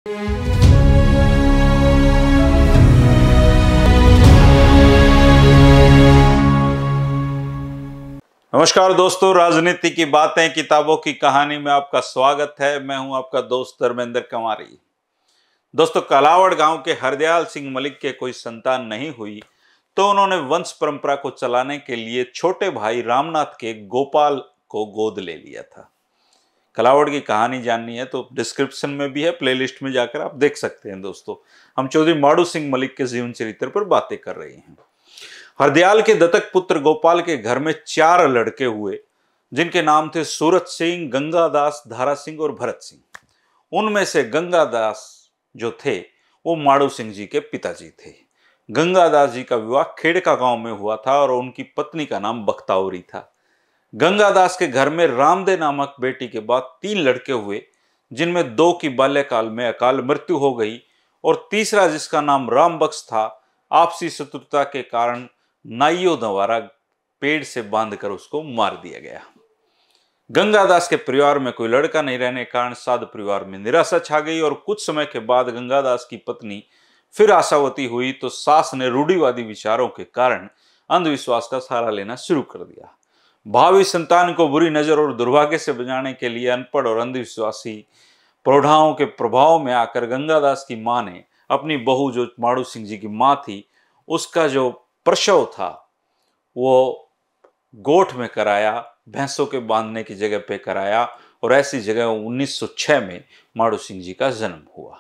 नमस्कार दोस्तों, राजनीति की बातें किताबों की कहानी में आपका स्वागत है। मैं हूं आपका दोस्त धर्मेंद्र कंवारी। दोस्तों, कलावड़ गांव के हरदयाल सिंह मलिक के कोई संतान नहीं हुई तो उन्होंने वंश परंपरा को चलाने के लिए छोटे भाई रामनाथ के गोपाल को गोद ले लिया था। कलावड़ की कहानी जाननी है तो डिस्क्रिप्शन में भी है, प्लेलिस्ट में जाकर आप देख सकते हैं। दोस्तों, हम चौधरी माड़ू सिंह मलिक के जीवन चरित्र पर बातें कर रहे हैं। हरदयाल के दत्तक पुत्र गोपाल के घर में 4 लड़के हुए, जिनके नाम थे सूरत सिंह, गंगादास, धारा सिंह और भरत सिंह। उनमें से गंगादास जो थे वो माड़ू सिंह जी के पिताजी थे। गंगादास जी का विवाह खेड़का गांव में हुआ था और उनकी पत्नी का नाम बख्तावरी था। गंगादास के घर में रामदे नामक बेटी के बाद 3 लड़के हुए, जिनमें 2 की बाल्यकाल में अकाल मृत्यु हो गई और तीसरा, जिसका नाम राम बख्श था, आपसी शत्रुता के कारण नाइयों द्वारा पेड़ से बांधकर उसको मार दिया गया। गंगादास के परिवार में कोई लड़का नहीं रहने के कारण साध परिवार में निराशा छा गई और कुछ समय के बाद गंगादास की पत्नी फिर आशावती हुई तो सास ने रूढ़िवादी विचारों के कारण अंधविश्वास का सहारा लेना शुरू कर दिया। भावी संतान को बुरी नजर और दुर्भाग्य से बचाने के लिए अनपढ़ और अंधविश्वासी प्रौढ़ाओं के प्रभाव में आकर गंगादास की मां ने अपनी बहू, जो माड़ू सिंह जी की मां थी, उसका जो प्रसव था वो गोठ में कराया, भैंसों के बांधने की जगह पे कराया और ऐसी जगह 1906 में माड़ू सिंह जी का जन्म हुआ।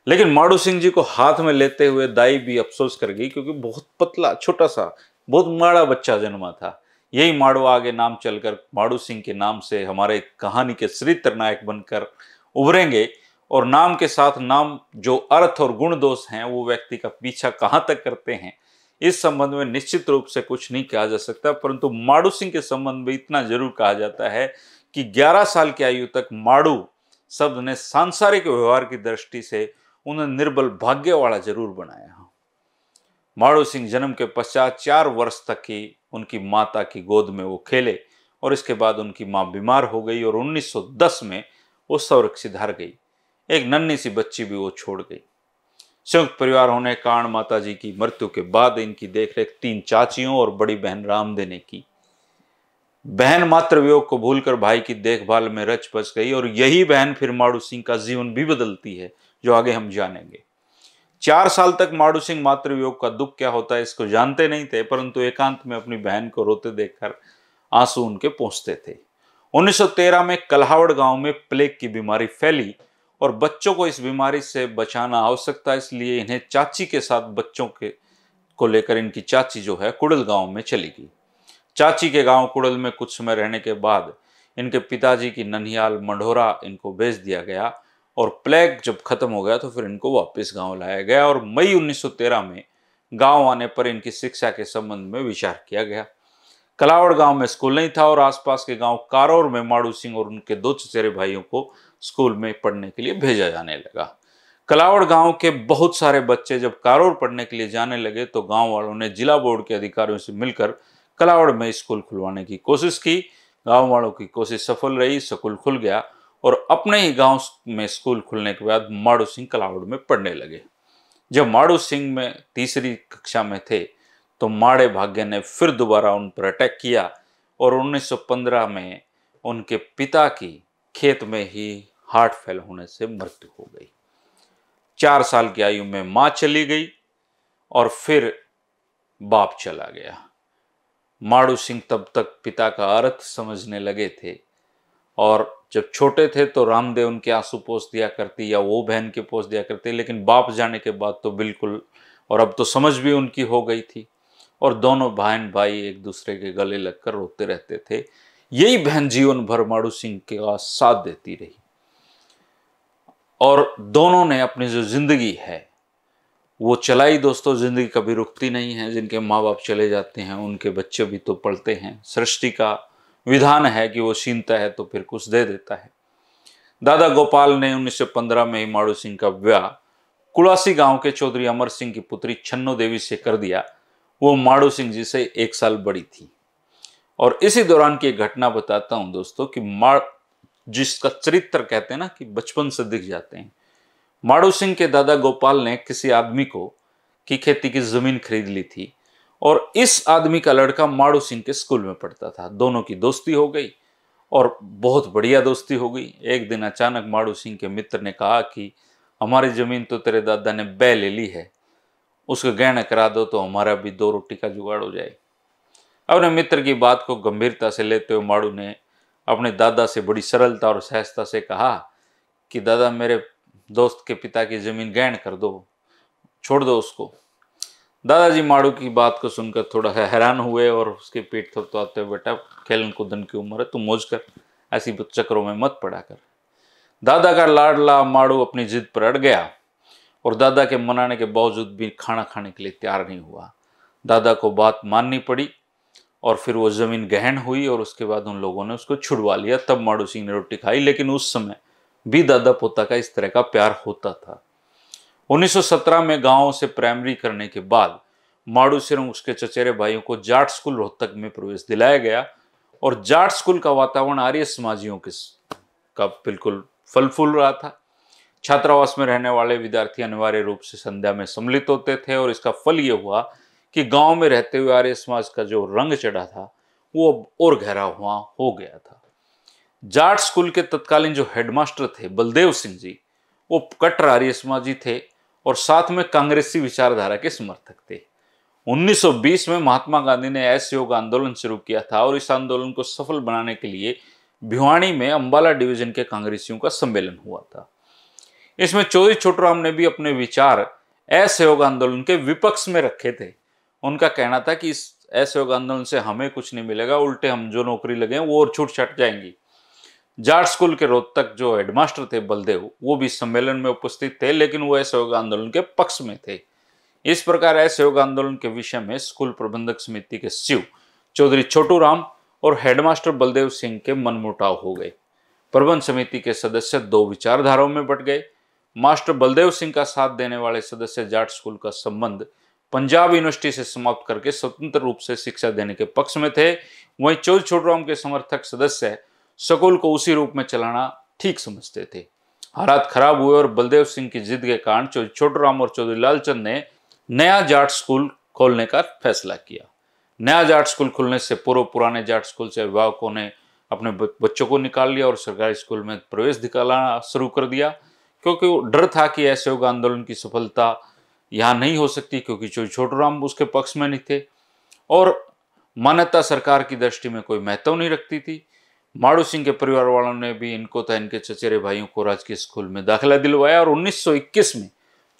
लेकिन माड़ू सिंह जी को हाथ में लेते हुए दाई भी अफसोस कर गई, क्योंकि बहुत पतला, छोटा सा, बहुत माड़ा बच्चा जन्मा था। यही माड़ू आगे नाम चलकर माड़ू सिंह के नाम से हमारे कहानी के चरित्र नायक बनकर उभरेंगे और नाम के साथ नाम जो अर्थ और गुण दोष हैं वो व्यक्ति का पीछा कहां तक करते हैं, इस संबंध में निश्चित रूप से कुछ नहीं कहा जा सकता। परंतु माड़ू सिंह के संबंध में इतना जरूर कहा जाता है कि 11 साल की आयु तक माड़ू शब्द ने सांसारिक व्यवहार की दृष्टि से उन्हें निर्बल भाग्य वाला जरूर बनाया। माड़ू सिंह जन्म के पश्चात 4 वर्ष तक ही उनकी माता की गोद में वो खेले और इसके बाद उनकी मां बीमार हो गई और 1910 में वो संरक्षित हार गई। एक नन्ही सी बच्ची भी वो छोड़ गई। संयुक्त परिवार होने के कारण माता जी की मृत्यु के बाद इनकी देखरेख 3 चाचियों और बड़ी बहन रामदे ने की। बहन मातृ वियोग को भूलकर भाई की देखभाल में रच बस गई और यही बहन फिर माड़ू सिंह का जीवन भी बदलती है, जो आगे हम जानेंगे। 4 साल तक माड़ू सिंह मातृ वियोग का दुख क्या होता है इसको जानते नहीं थे, परंतु एकांत में अपनी बहन को रोते देखकर आंसू उनके पहुंचते थे। 1913 में कलावड़ गांव में प्लेग की बीमारी फैली और बच्चों को इस बीमारी से बचाना आवश्यक था, इसलिए इन्हें चाची के साथ बच्चों को लेकर इनकी चाची जो है कुड़ल गांव में चली गई। चाची के गांव कुड़ल में कुछ समय रहने के बाद इनके पिताजी की ननिहाल मंढोरा इनको भेज दिया गया और प्लेग जब खत्म हो गया तो फिर इनको वापस गांव लाया गया और मई 1913 में गांव आने पर इनकी शिक्षा के संबंध में विचार किया गया। कलावड़ गांव में स्कूल नहीं था और आसपास के गांव कारोर में माड़ू सिंह और उनके 2 चचेरे भाइयों को स्कूल में पढ़ने के लिए भेजा जाने लगा। कलावड़ गांव के बहुत सारे बच्चे जब कारोर पढ़ने के लिए जाने लगे तो गांव वालों ने जिला बोर्ड के अधिकारियों से मिलकर कलावड़ में स्कूल खुलवाने की कोशिश की। गांव वालों की कोशिश सफल रही, स्कूल खुल गया और अपने ही गांव में स्कूल खुलने के बाद माड़ू सिंह कलावड़ में पढ़ने लगे। जब माड़ू सिंह में 3री कक्षा में थे तो माड़े भाग्य ने फिर दोबारा उन पर अटैक किया और 1915 में उनके पिता की खेत में ही हार्ट फेल होने से मृत्यु हो गई। 4 साल की आयु में मां चली गई और फिर बाप चला गया। माड़ू सिंह तब तक पिता का अर्थ समझने लगे थे और जब छोटे थे तो रामदेव उनके आंसू पोंछ दिया करती या वो बहन के पोंछ दिया करते, लेकिन बाप जाने के बाद तो बिल्कुल, और अब तो समझ भी उनकी हो गई थी और दोनों बहन भाई एक दूसरे के गले लगकर रोते रहते थे। यही बहन जीवन भर माड़ू सिंह का साथ देती रही और दोनों ने अपनी जो जिंदगी है वो चलाई। दोस्तों, जिंदगी कभी रुकती नहीं है। जिनके माँ बाप चले जाते हैं उनके बच्चे भी तो पढ़ते हैं। सृष्टि का विधान है कि वो छीनता है तो फिर कुछ दे देता है। दादा गोपाल ने 1915 में ही माड़ू सिंह का विवाह कुड़ासी गांव के चौधरी अमर सिंह की पुत्री छन्नो देवी से कर दिया। वो माड़ू सिंह जी से 1 साल बड़ी थी। और इसी दौरान की एक घटना बताता हूं दोस्तों कि जिसका चरित्र कहते हैं ना कि बचपन से दिख जाते हैं, माड़ू सिंह के दादा गोपाल ने किसी आदमी को की खेती की जमीन खरीद ली थी और इस आदमी का लड़का माड़ू सिंह के स्कूल में पढ़ता था। दोनों की दोस्ती हो गई और बहुत बढ़िया दोस्ती हो गई। एक दिन अचानक माड़ू सिंह के मित्र ने कहा कि हमारी जमीन तो तेरे दादा ने बै ले ली है, उसको गहना करा दो तो हमारा भी 2 रोटी का जुगाड़ हो जाए। अपने मित्र की बात को गंभीरता से लेते हुए माड़ू ने अपने दादा से बड़ी सरलता और सहजता से कहा कि दादा, मेरे दोस्त के पिता की जमीन गहन कर दो, छोड़ दो उसको। दादाजी माड़ू की बात को सुनकर थोड़ा हैरान हुए और उसके पीठ थपथपाते हुए, बेटा खेलन कूदन की उम्र है, तू मौज कर, ऐसी चक्करों में मत पड़ा कर। दादा का लाडला माड़ू अपनी जिद पर अड़ गया और दादा के मनाने के बावजूद भी खाना खाने के लिए तैयार नहीं हुआ। दादा को बात माननी पड़ी और फिर वो जमीन गहन हुई और उसके बाद उन लोगों ने उसको छुड़वा लिया। तब माड़ू सिंह ने रोटी खाई। लेकिन उस समय भी दादा पोता का इस तरह का प्यार होता था। 1917 में गांव से प्राइमरी करने के बाद माड़ू सिंह और उसके चचेरे भाइयों को जाट स्कूल रोहतक में प्रवेश दिलाया गया और जाट स्कूल का वातावरण आर्य समाजियों का बिल्कुल फल फूल रहा था। छात्रावास में रहने वाले विद्यार्थी अनिवार्य रूप से संध्या में सम्मिलित होते थे और इसका फल यह हुआ कि गांव में रहते हुए आर्य समाज का जो रंग चढ़ा था वो और गहरा हुआ हो गया था। जाट स्कूल के तत्कालीन जो हेडमास्टर थे बलदेव सिंह जी, वो कट्टर आर्य समाजी थे और साथ में कांग्रेसी विचारधारा के समर्थक थे। 1920 में महात्मा गांधी ने असहयोग आंदोलन शुरू किया था और इस आंदोलन को सफल बनाने के लिए भिवानी में अंबाला डिवीजन के कांग्रेसियों का सम्मेलन हुआ था। इसमें चौधरी छोटूराम ने भी अपने विचार असहयोग आंदोलन के विपक्ष में रखे थे। उनका कहना था कि इस असहयोग आंदोलन से हमें कुछ नहीं मिलेगा, उल्टे हम जो नौकरी लगे वो और छूट छट जाएंगी। जाट स्कूल के रोहतक जो हेडमास्टर थे बलदेव, वो भी सम्मेलन में उपस्थित थे, लेकिन वो असहयोग आंदोलन के पक्ष में थे। इस प्रकार असहयोग आंदोलन के विषय में स्कूल प्रबंधक समिति के सचिव चौधरी छोटूराम और हेडमास्टर बलदेव सिंह के मनमुटाव हो गए। प्रबंध समिति के सदस्य 2 विचारधाराओं में बट गए। मास्टर बलदेव सिंह का साथ देने वाले सदस्य जाट स्कूल का संबंध पंजाब यूनिवर्सिटी से समाप्त करके स्वतंत्र रूप से शिक्षा देने के पक्ष में थे। वहीं चौधरी छोटूराम के समर्थक सदस्य स्कूल को उसी रूप में चलाना ठीक समझते थे। हालात खराब हुए और बलदेव सिंह की जिद के कारण चौधरी छोटूराम और चौधरी लालचंद ने नया जाट स्कूल खोलने का फैसला किया। नया जाट स्कूल खुलने से पूर्व पुराने जाट स्कूल से अभिभावकों ने अपने बच्चों को निकाल लिया और सरकारी स्कूल में प्रवेश दिलाना शुरू कर दिया, क्योंकि डर था कि असहयोग आंदोलन की सफलता यहाँ नहीं हो सकती, क्योंकि चौधरी छोटूराम उसके पक्ष में नहीं थे और मान्यता सरकार की दृष्टि में कोई महत्व नहीं रखती थी। माड़ू सिंह के परिवार वालों ने भी इनको तथा इनके चचेरे भाइयों को राजकीय स्कूल में दाखिला दिलवाया और 1921 में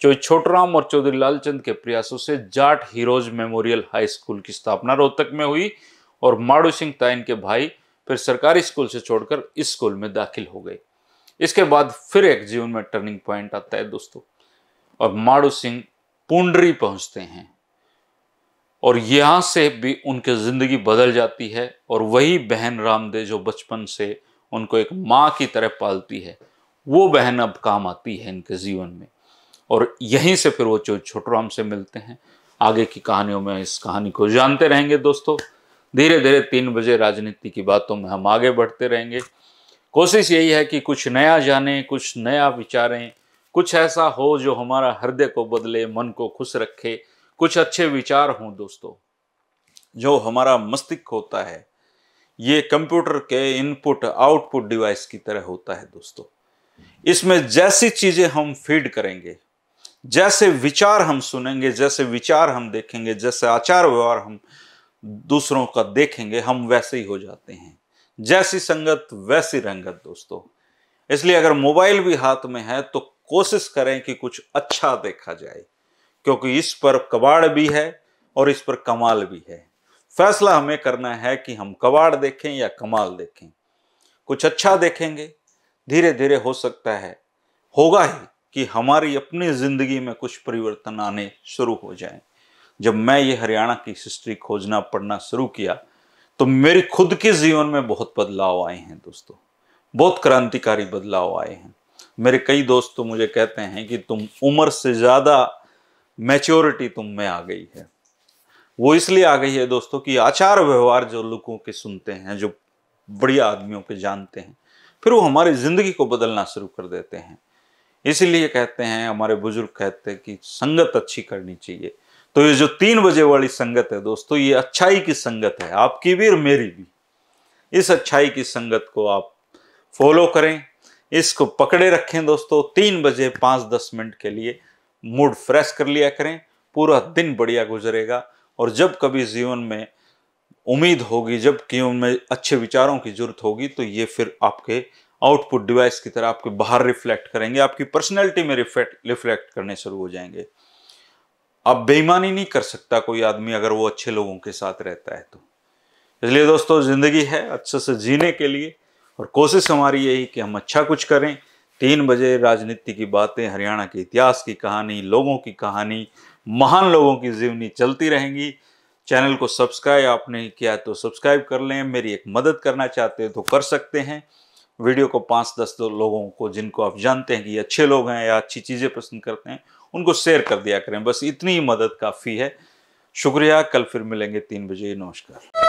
चौधरी छोटूराम और चौधरी लालचंद के प्रयासों से Jat heroes memorial high school की स्थापना रोहतक में हुई और माड़ू सिंह तथा इनके भाई फिर सरकारी स्कूल से छोड़कर इस स्कूल में दाखिल हो गए। इसके बाद फिर एक जीवन में टर्निंग पॉइंट आता है दोस्तों, और माड़ू सिंह पुंडरी पहुंचते हैं और यहां से भी उनकी जिंदगी बदल जाती है और वही बहन रामदेव जो बचपन से उनको एक माँ की तरह पालती है, वो बहन अब काम आती है इनके जीवन में और यहीं से फिर वो छोटूराम से मिलते हैं। आगे की कहानियों में इस कहानी को जानते रहेंगे दोस्तों। धीरे धीरे 3 बजे राजनीति की बातों में हम आगे बढ़ते रहेंगे। कोशिश यही है कि कुछ नया जानें, कुछ नया विचारें, कुछ ऐसा हो जो हमारा हृदय को बदले, मन को खुश रखे, कुछ अच्छे विचार हों दोस्तों। जो हमारा मस्तिष्क होता है ये कंप्यूटर के इनपुट आउटपुट डिवाइस की तरह होता है दोस्तों। इसमें जैसी चीजें हम फीड करेंगे, जैसे विचार हम सुनेंगे, जैसे विचार हम देखेंगे, जैसे आचार व्यवहार हम दूसरों का देखेंगे, हम वैसे ही हो जाते हैं। जैसी संगत वैसी रंगत दोस्तों। इसलिए अगर मोबाइल भी हाथ में है तो कोशिश करें कि कुछ अच्छा देखा जाए, क्योंकि इस पर कबाड़ भी है और इस पर कमाल भी है। फैसला हमें करना है कि हम कबाड़ देखें या कमाल देखें। कुछ अच्छा देखेंगे, धीरे धीरे हो सकता है, होगा ही कि हमारी अपनी जिंदगी में कुछ परिवर्तन आने शुरू हो जाएं। जब मैं ये हरियाणा की हिस्ट्री खोजना पढ़ना शुरू किया तो मेरे खुद के जीवन में बहुत बदलाव आए हैं दोस्तों, बहुत क्रांतिकारी बदलाव आए हैं। मेरे कई दोस्त तो मुझे कहते हैं कि तुम उम्र से ज्यादा मैच्योरिटी तुम में आ गई है। वो इसलिए आ गई है दोस्तों कि आचार व्यवहार जो लोगों के सुनते हैं, जो बढ़िया आदमियों के जानते हैं, फिर वो हमारी जिंदगी को बदलना शुरू कर देते हैं। इसीलिए कहते हैं, हमारे बुजुर्ग कहते हैं कि संगत अच्छी करनी चाहिए। तो ये जो 3 बजे वाली संगत है दोस्तों, ये अच्छाई की संगत है, आपकी भी और मेरी भी। इस अच्छाई की संगत को आप फॉलो करें, इसको पकड़े रखें दोस्तों। 3 बजे 5-10 मिनट के लिए मूड फ्रेश कर लिया करें, पूरा दिन बढ़िया गुजरेगा। और जब कभी जीवन में उम्मीद होगी, जब जीवन में अच्छे विचारों की जरूरत होगी, तो ये फिर आपके आउटपुट डिवाइस की तरह आपके बाहर रिफ्लेक्ट करेंगे, आपकी पर्सनैलिटी में रिफ्लेक्ट करने शुरू हो जाएंगे। अब बेईमानी नहीं कर सकता कोई आदमी अगर वो अच्छे लोगों के साथ रहता है तो। इसलिए दोस्तों, जिंदगी है अच्छे से जीने के लिए, और कोशिश हमारी यही कि हम अच्छा कुछ करें। 3 बजे राजनीति की बातें, हरियाणा के इतिहास की कहानी, लोगों की कहानी, महान लोगों की जीवनी चलती रहेंगी। चैनल को सब्सक्राइब आपने नहीं किया तो सब्सक्राइब कर लें। मेरी एक मदद करना चाहते हैं तो कर सकते हैं। वीडियो को 5-10 लोगों को, जिनको आप जानते हैं कि अच्छे लोग हैं या अच्छी चीज़ें पसंद करते हैं, उनको शेयर कर दिया करें। बस इतनी ही मदद काफ़ी है। शुक्रिया। कल फिर मिलेंगे 3 बजे। नमस्कार।